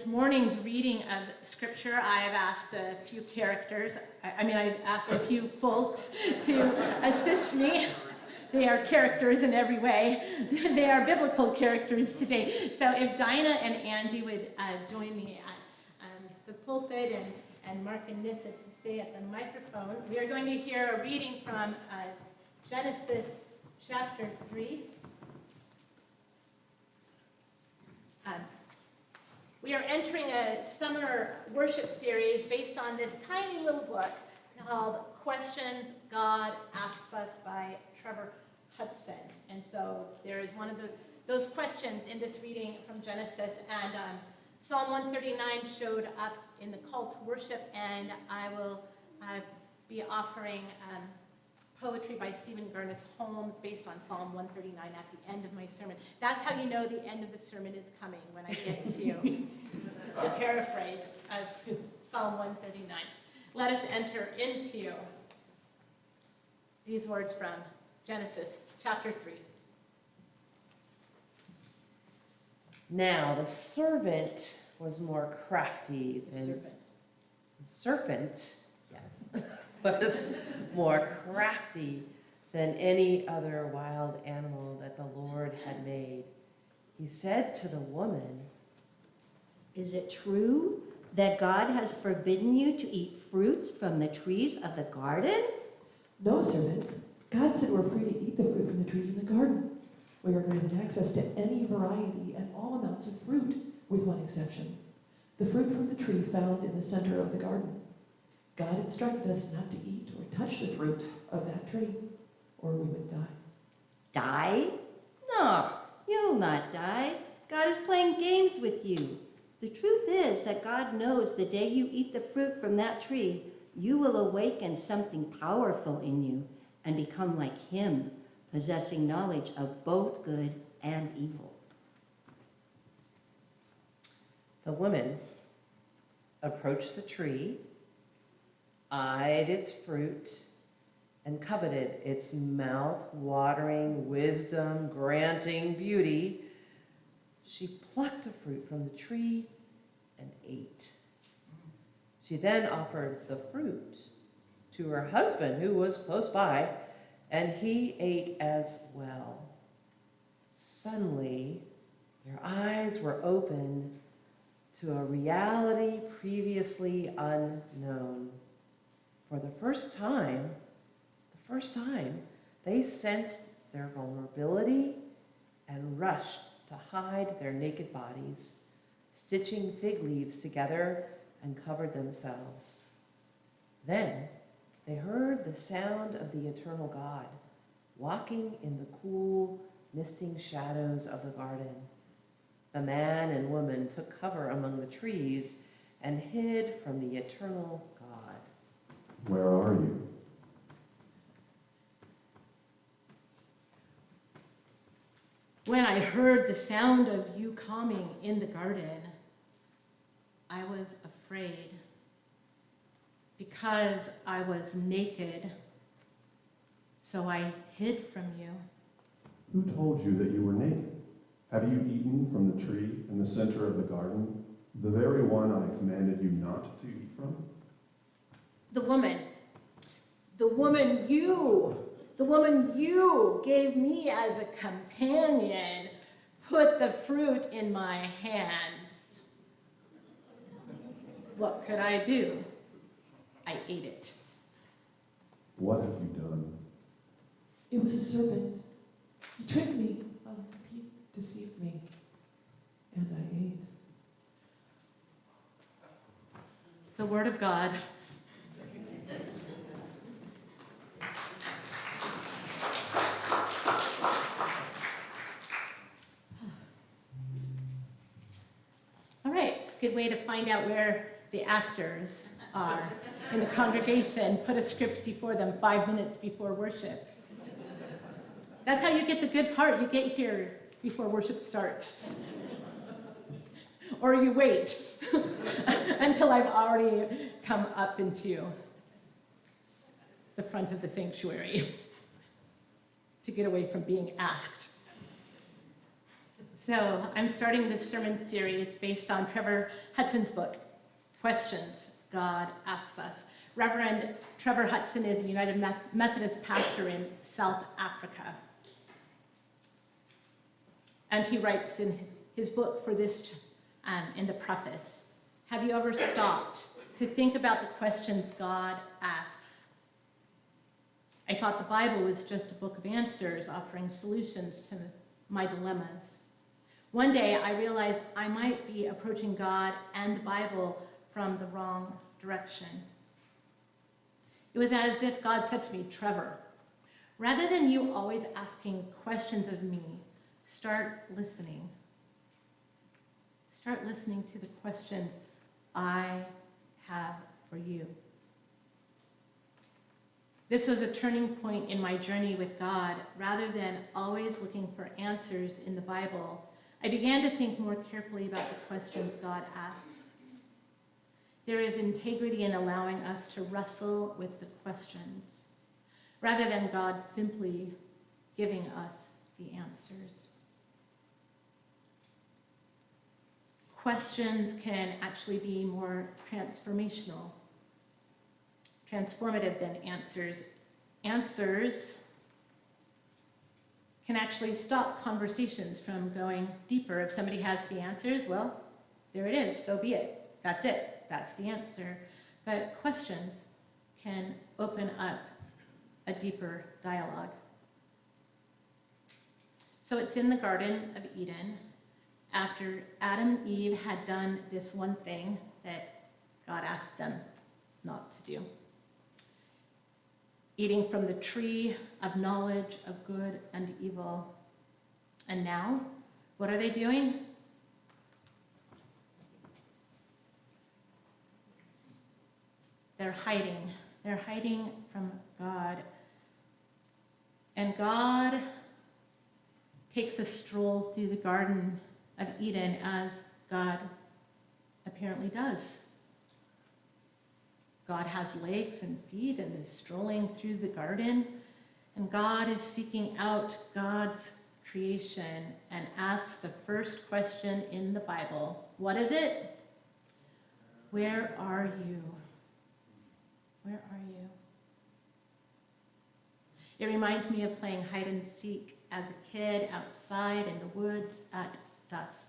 This morning's reading of scripture, I have asked a few characters, I've asked a few folks to assist me. They are characters in every way. They are biblical characters today. So if Dinah and Angie would join me at the pulpit and Mark and Nissa to stay at the microphone, we are going to hear a reading from Genesis chapter 3. We are entering a summer worship series based on this tiny little book called Questions God Asks Us by Trevor Hudson. And so there is one of those questions in this reading from Genesis, and Psalm 139 showed up in the call to worship, and I will be offering poetry by Stephen Gurnis Holmes based on Psalm 139 at the end of my sermon. That's how you know the end of the sermon is coming, when I get to the paraphrase of Psalm 139. Let us enter into these words from Genesis chapter 3. Now the servant was more crafty than the serpent, yes, was more crafty than any other wild animal that the Lord had made. He said to the woman, "Is it true that God has forbidden you to eat fruits from the trees of the garden?" "No, servant. God said we're free to eat the fruit from the trees in the garden. We are granted access to any variety and all amounts of fruit, with one exception: the fruit from the tree found in the center of the garden. God instructed us not to eat or touch the fruit of that tree, or we would die." Die? No, you'll not die. God is playing games with you. The truth is that God knows the day you eat the fruit from that tree, you will awaken something powerful in you and become like Him, possessing knowledge of both good and evil. The woman approached the tree, eyed its fruit, and coveted its mouth-watering, wisdom-granting beauty. She plucked a fruit from the tree and ate. She then offered the fruit to her husband, who was close by, and he ate as well. Suddenly, their eyes were opened to a reality previously unknown. For the first time, they sensed their vulnerability and rushed to hide their naked bodies, stitching fig leaves together and covered themselves. Then they heard the sound of the eternal God, walking in the cool, misting shadows of the garden. The man and woman took cover among the trees and hid from the eternal God. "Where are you?" When I heard the sound of you coming in the garden, I was afraid because I was naked, so I hid from you. "Who told you that you were naked? Have you eaten from the tree in the center of the garden, the very one I commanded you not to eat from?" The woman you gave me as a companion put the fruit in my hands. What could I do? I ate it. "What have you done?" "It was a serpent. He tricked me. He deceived me, and I ate." The word of God. All right, it's a good way to find out where the actors are in the congregation. Put a script before them 5 minutes before worship. That's how you get the good part. You get here before worship starts. Or you wait until I've already come up into the front of the sanctuary to get away from being asked. So I'm starting this sermon series based on Trevor Hudson's book, Questions God Asks Us. Reverend Trevor Hudson is a United Methodist pastor in South Africa. And he writes in his book for this, in the preface, have you ever stopped to think about the questions God asks? I thought the Bible was just a book of answers offering solutions to my dilemmas. One day I realized I might be approaching God and the Bible from the wrong direction. It was as if God said to me, Trevor, rather than you always asking questions of me, start listening. Start listening to the questions I have for you. This was a turning point in my journey with God. Rather than always looking for answers in the Bible, I began to think more carefully about the questions God asks. There is integrity in allowing us to wrestle with the questions, rather than God simply giving us the answers. Questions can actually be more transformative than answers. Answers can actually stop conversations from going deeper. If somebody has the answers, well, there it is, so be it. That's it, that's the answer. But questions can open up a deeper dialogue. So it's in the Garden of Eden, after Adam and Eve had done this one thing that God asked them not to do. Eating from the tree of knowledge of good and evil. And now, what are they doing? They're hiding. They're hiding from God. And God takes a stroll through the Garden of Eden, as God apparently does. God has legs and feet and is strolling through the garden, and God is seeking out God's creation and asks the first question in the Bible. What is it? Where are you? Where are you? It reminds me of playing hide and seek as a kid outside in the woods at dusk.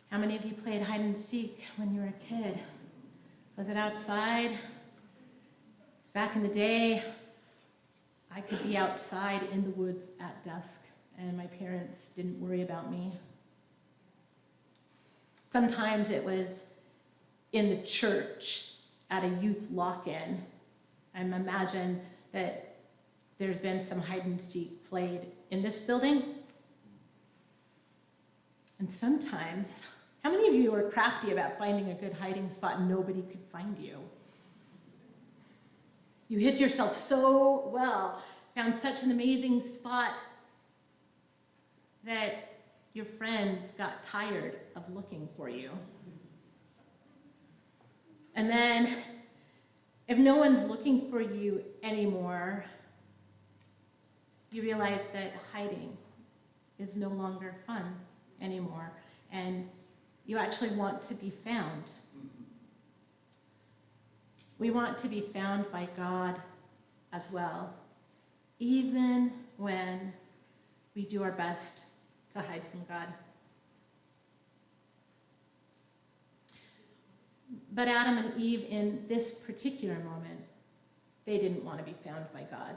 How many of you played hide and seek when you were a kid? Was it outside? Back in the day, I could be outside in the woods at dusk, and my parents didn't worry about me. Sometimes it was in the church at a youth lock-in. I imagine that there's been some hide and seek played in this building. And sometimes, how many of you are crafty about finding a good hiding spot and nobody could find you? You hid yourself so well, found such an amazing spot that your friends got tired of looking for you. And then, if no one's looking for you anymore, you realize that hiding is no longer fun anymore, and you actually want to be found. We want to be found by God as well, even when we do our best to hide from God. But Adam and Eve, in this particular moment, they didn't want to be found by God.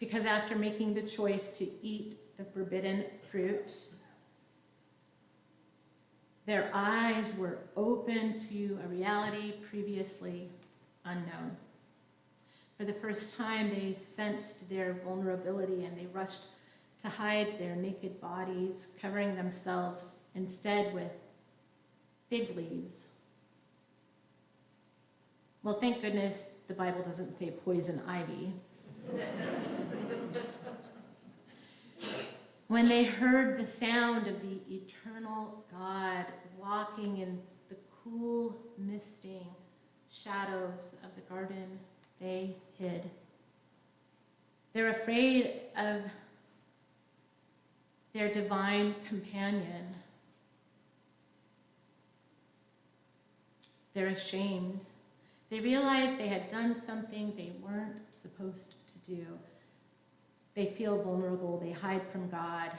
Because after making the choice to eat the forbidden fruit, their eyes were open to a reality previously unknown. For the first time, they sensed their vulnerability and they rushed to hide their naked bodies, covering themselves instead with fig leaves. Well, thank goodness the Bible doesn't say poison ivy. When they heard the sound of the eternal God walking in the cool, misting shadows of the garden, they hid. They're afraid of their divine companion. They're ashamed. They realize they had done something they weren't supposed to do. They feel vulnerable, they hide from God,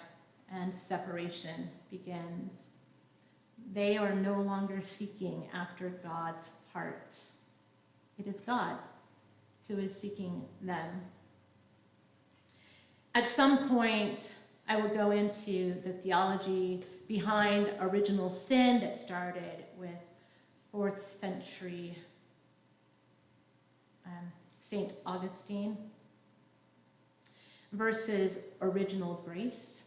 and separation begins. They are no longer seeking after God's heart. It is God who is seeking them. At some point, I will go into the theology behind original sin that started with 4th century St. Augustine versus original grace.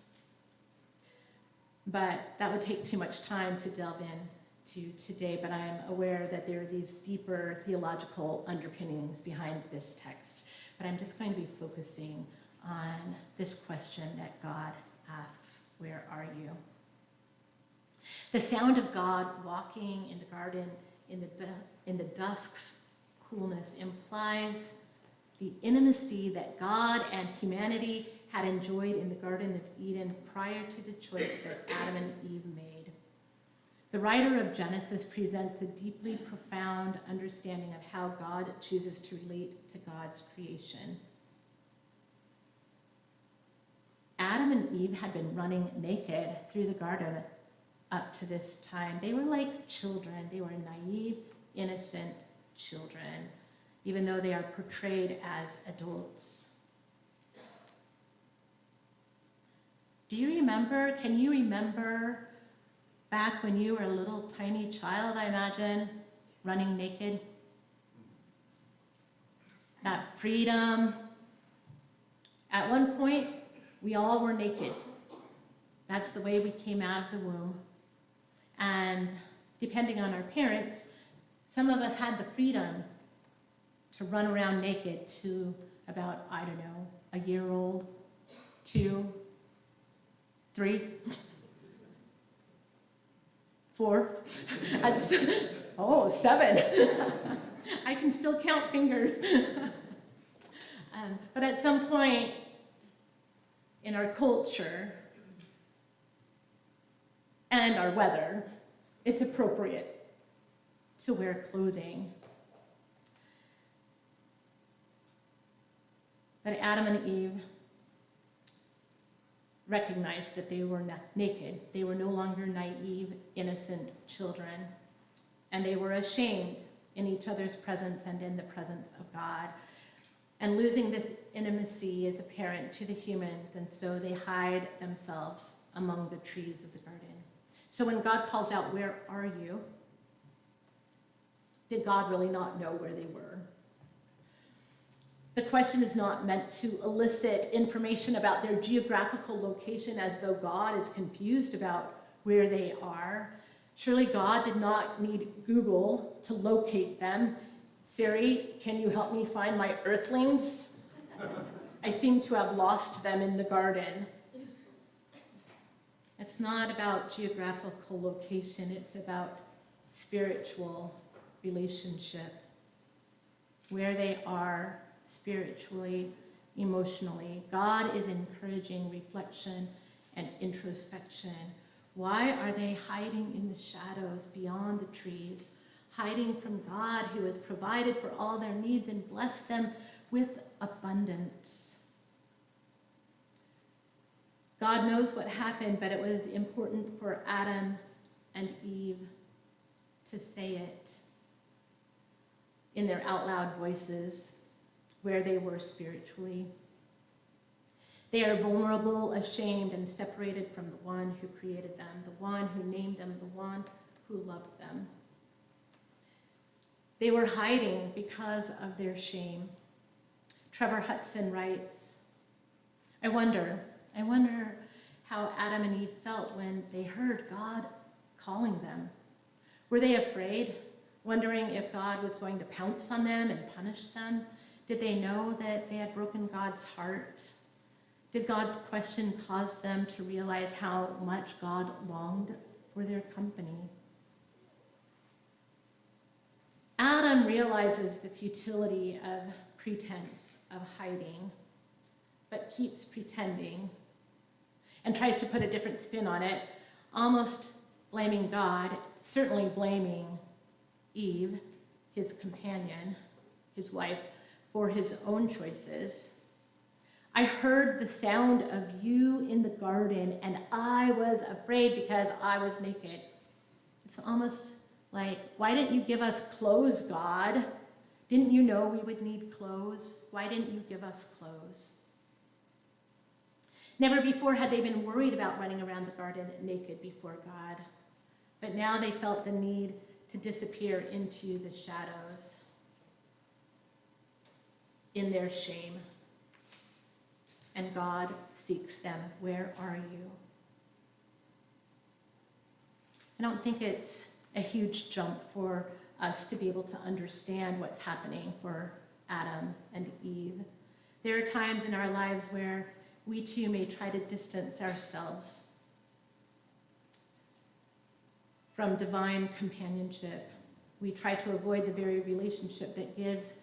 But that would take too much time to delve into today, but I am aware that there are these deeper theological underpinnings behind this text. But I'm just going to be focusing on this question that God asks, where are you? The sound of God walking in the garden in the dusk's coolness implies the intimacy that God and humanity had enjoyed in the Garden of Eden prior to the choice that Adam and Eve made. The writer of Genesis presents a deeply profound understanding of how God chooses to relate to God's creation. Adam and Eve had been running naked through the garden up to this time. They were like children. They were naive, innocent children, even though they are portrayed as adults. Can you remember back when you were a little tiny child, I imagine, running naked? That freedom. At one point, we all were naked. That's the way we came out of the womb. And depending on our parents, some of us had the freedom to run around naked to about, I don't know, a year old, 2, 3, 4, 7. I can still count fingers. But at some point in our culture and our weather, it's appropriate to wear clothing. But Adam and Eve recognized that they were naked. They were no longer naive, innocent children. And they were ashamed in each other's presence and in the presence of God. And losing this intimacy is apparent to the humans, and so they hide themselves among the trees of the garden. So when God calls out, "Where are you?" did God really not know where they were? The question is not meant to elicit information about their geographical location as though God is confused about where they are. Surely God did not need Google to locate them. Siri, can you help me find my earthlings? I seem to have lost them in the garden. It's not about geographical location, it's about spiritual relationship, where they are spiritually, emotionally. God is encouraging reflection and introspection. Why are they hiding in the shadows beyond the trees, hiding from God who has provided for all their needs and blessed them with abundance? God knows what happened, but it was important for Adam and Eve to say it in their out loud voices, where they were spiritually. They are vulnerable, ashamed, and separated from the one who created them, the one who named them, the one who loved them. They were hiding because of their shame. Trevor Hudson writes, I wonder how Adam and Eve felt when they heard God calling them. Were they afraid, wondering if God was going to pounce on them and punish them? Did they know that they had broken God's heart? Did God's question cause them to realize how much God longed for their company? Adam realizes the futility of pretense, of hiding, but keeps pretending. and tries to put a different spin on it, almost blaming God, certainly blaming Eve, his companion, his wife, for his own choices. I heard the sound of you in the garden, and I was afraid because I was naked. It's almost like, why didn't you give us clothes, God? Didn't you know we would need clothes? Why didn't you give us clothes? Never before had they been worried about running around the garden naked before God, but now they felt the need to disappear into the shadows in their shame. And God seeks them. Where are you? I don't think it's a huge jump for us to be able to understand what's happening for Adam and Eve. There are times in our lives where we too may try to distance ourselves from divine companionship. We try to avoid the very relationship that gives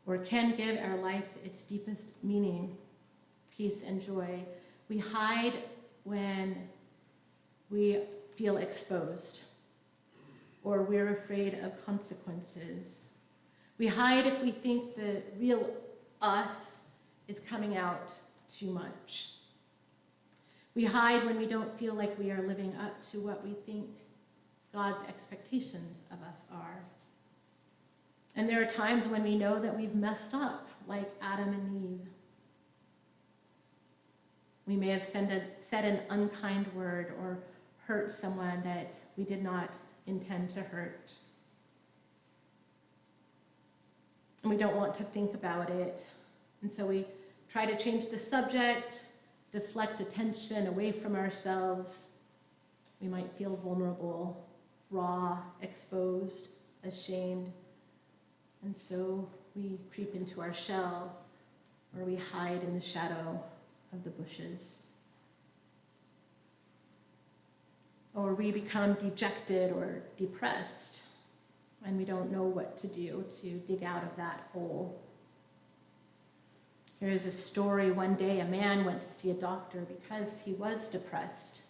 or can give our life its deepest meaning, peace, and joy. We hide when we feel exposed or we're afraid of consequences. We hide if we think the real us is coming out too much. We hide when we don't feel like we are living up to what we think God's expectations of us are. And there are times when we know that we've messed up, like Adam and Eve. We may have said an unkind word or hurt someone that we did not intend to hurt. And we don't want to think about it. And so we try to change the subject, deflect attention away from ourselves. We might feel vulnerable, raw, exposed, ashamed. And so we creep into our shell, or we hide in the shadow of the bushes. Or we become dejected or depressed, and we don't know what to do to dig out of that hole. There is a story one day a man went to see a doctor because he was depressed.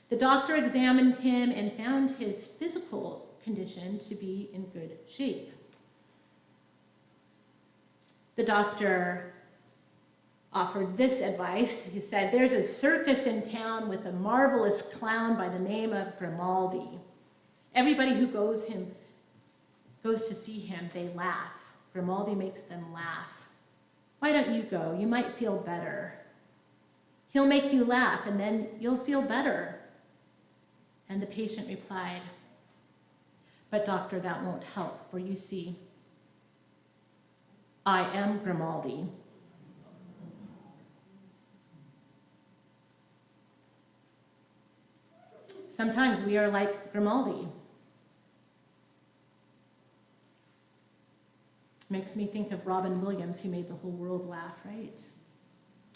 The doctor examined him and found his physical condition to be in good shape. The doctor offered this advice. He said, "There's a circus in town with a marvelous clown by the name of Grimaldi. Everybody who goes to see him, they laugh. Grimaldi makes them laugh. Why don't you go? You might feel better. He'll make you laugh, and then you'll feel better." And the patient replied, "But doctor, that won't help, for you see, I am Grimaldi." Sometimes we are like Grimaldi. Makes me think of Robin Williams, who made the whole world laugh, right?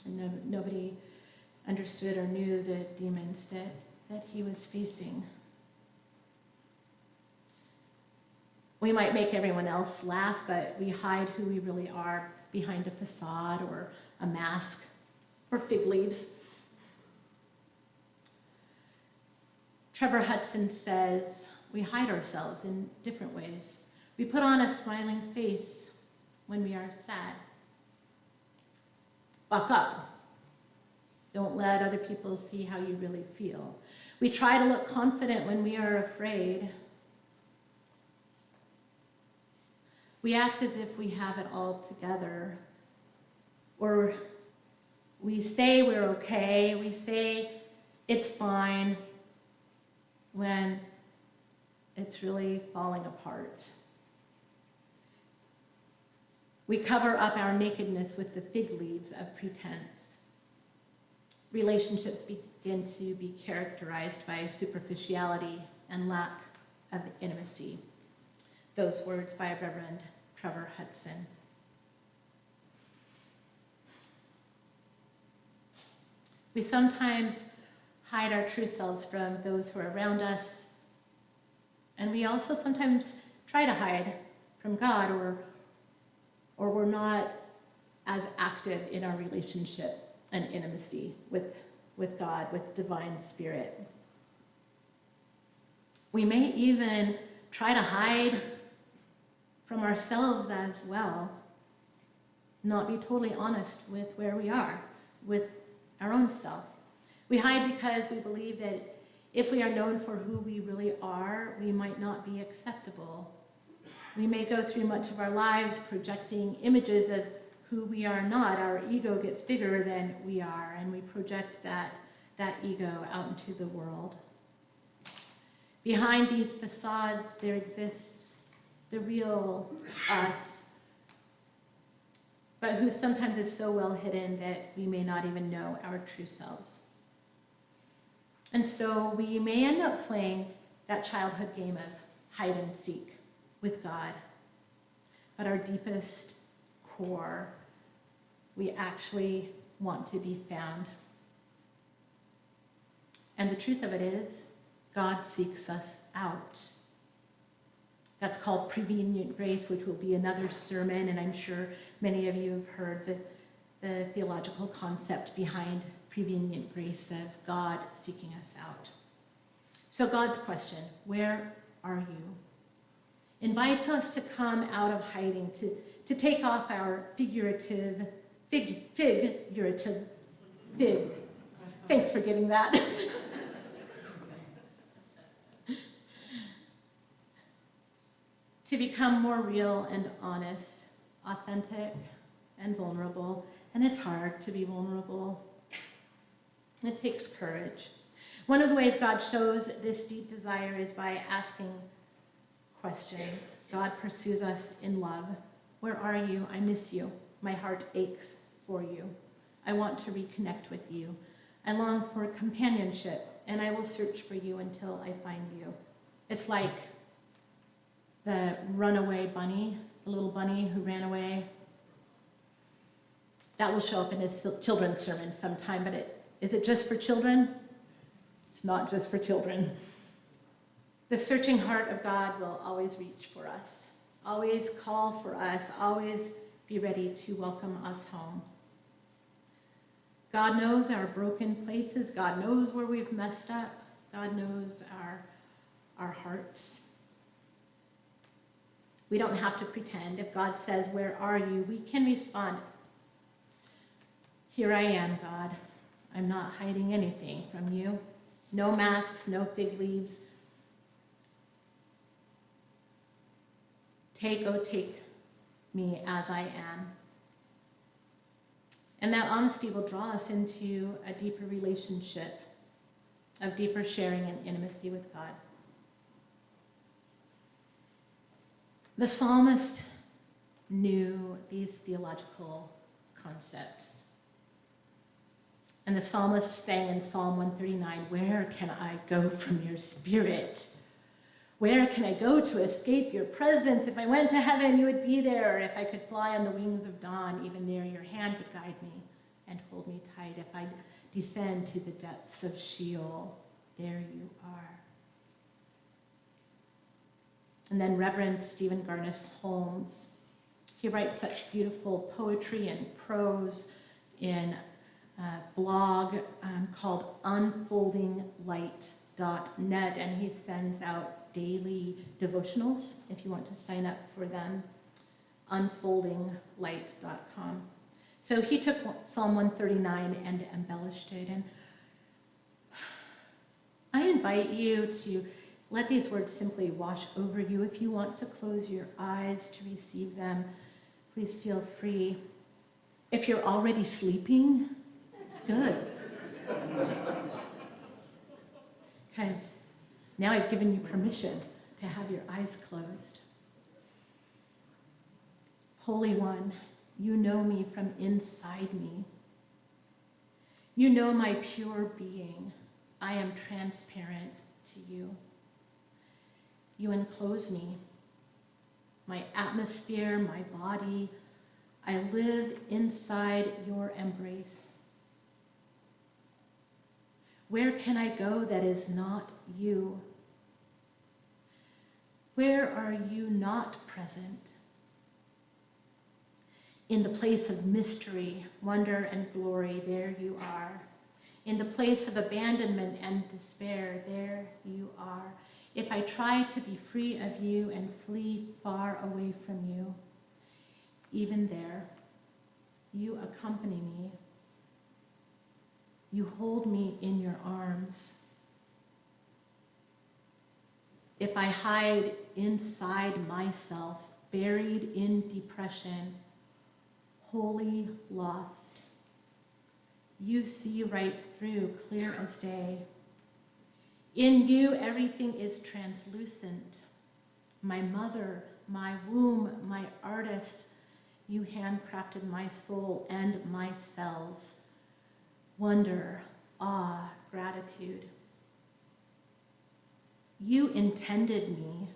And nobody understood or knew the demons that he was facing. We might make everyone else laugh, but we hide who we really are behind a facade or a mask or fig leaves. Trevor Hudson says we hide ourselves in different ways. We put on a smiling face when we are sad. Buck up. Don't let other people see how you really feel. We try to look confident when we are afraid. We act as if we have it all together. Or we say we're okay, we say it's fine, when it's really falling apart. We cover up our nakedness with the fig leaves of pretense. Relationships begin to be characterized by superficiality and lack of intimacy. Those words by Reverend Trevor Hudson. We sometimes hide our true selves from those who are around us, and we also sometimes try to hide from God, or we're not as active in our relationship and intimacy with with God, with divine spirit. We may even try to hide from ourselves as well, not be totally honest with where we are, with our own self. We hide because we believe that if we are known for who we really are, we might not be acceptable. We may go through much of our lives projecting images of who we are not. Our ego gets bigger than we are, and we project that ego out into the world. Behind these facades, there exists the real us, but who sometimes is so well hidden that we may not even know our true selves. And so we may end up playing that childhood game of hide and seek with God. But our deepest core, we actually want to be found. And the truth of it is, God seeks us out. That's called prevenient grace, which will be another sermon, and I'm sure many of you have heard the theological concept behind prevenient grace of God seeking us out. So God's question, where are you? Invites us to come out of hiding, to take off our figurative. Thanks for getting that. To become more real and honest, authentic and vulnerable. And it's hard to be vulnerable. It takes courage. One of the ways God shows this deep desire is by asking questions. God pursues us in love. Where are you? I miss you. My heart aches for you. I want to reconnect with you. I long for companionship, and I will search for you until I find you. It's like the runaway bunny, the little bunny who ran away. That will show up in his children's sermon sometime, but is it just for children? It's not just for children. The searching heart of God will always reach for us, always call for us, always be ready to welcome us home. God knows our broken places. God knows where we've messed up. God knows our hearts. We don't have to pretend. If God says, where are you? We can respond, here I am, God. I'm not hiding anything from you. No masks, no fig leaves. Take me as I am. And that honesty will draw us into a deeper relationship of deeper sharing and intimacy with God. The psalmist knew these theological concepts. And the psalmist sang in Psalm 139, where can I go from your spirit? Where can I go to escape your presence? If I went to heaven, you would be there. If I could fly on the wings of dawn, even there your hand would guide me and hold me tight. If I descend to the depths of Sheol, there you are. And then Reverend Stephen Garnis Holmes, he writes such beautiful poetry and prose in a blog called unfoldinglight.net, and he sends out daily devotionals if you want to sign up for them, unfoldinglight.com. So he took Psalm 139 and embellished it, and I invite you to let these words simply wash over you. If you want to close your eyes to receive them, please feel free. If you're already sleeping, it's good. Because now I've given you permission to have your eyes closed. Holy One, you know me from inside me. You know my pure being. I am transparent to you. You enclose me, my atmosphere, my body. I live inside your embrace. Where can I go that is not you? Where are you not present? In the place of mystery, wonder, and glory, there you are. In the place of abandonment and despair, there you are. If I try to be free of you and flee far away from you, even there, you accompany me. You hold me in your arms. If I hide inside myself, buried in depression, wholly lost, you see right through, clear as day. In you, everything is translucent. My mother, my womb, my artist, you handcrafted my soul and my cells. Wonder, awe, gratitude. You intended me.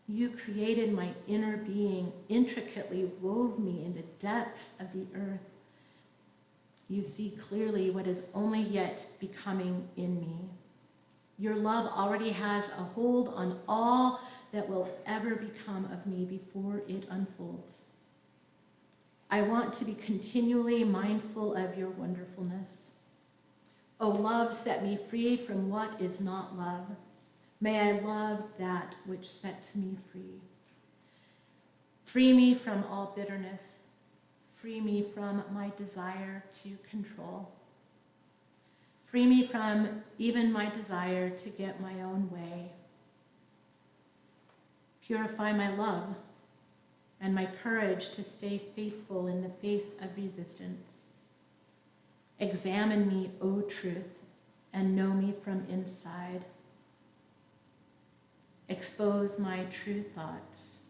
You created my inner being, intricately wove me in the depths of the earth. You see clearly what is only yet becoming in me. Your love already has a hold on all that will ever become of me before it unfolds. I want to be continually mindful of your wonderfulness. O love, set me free from what is not love. May I love that which sets me free. Free me from all bitterness. Free me from my desire to control. Free me from even my desire to get my own way. Purify my love and my courage to stay faithful in the face of resistance. Examine me, O truth, and know me from inside. Expose my true thoughts.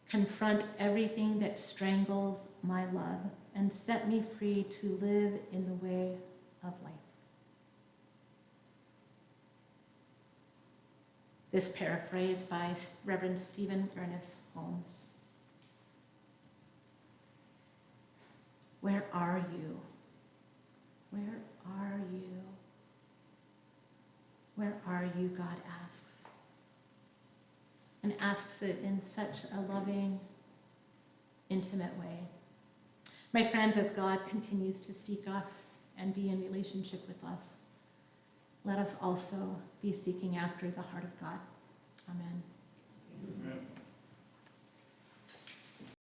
Confront everything that strangles my love and set me free to live in the way of life. This paraphrase by Reverend Stephen Ernest Holmes. Where are you? Where are you? Where are you, God asks. And asks it in such a loving, intimate way. My friends, as God continues to seek us and be in relationship with us, let us also be seeking after the heart of God. Amen. Amen.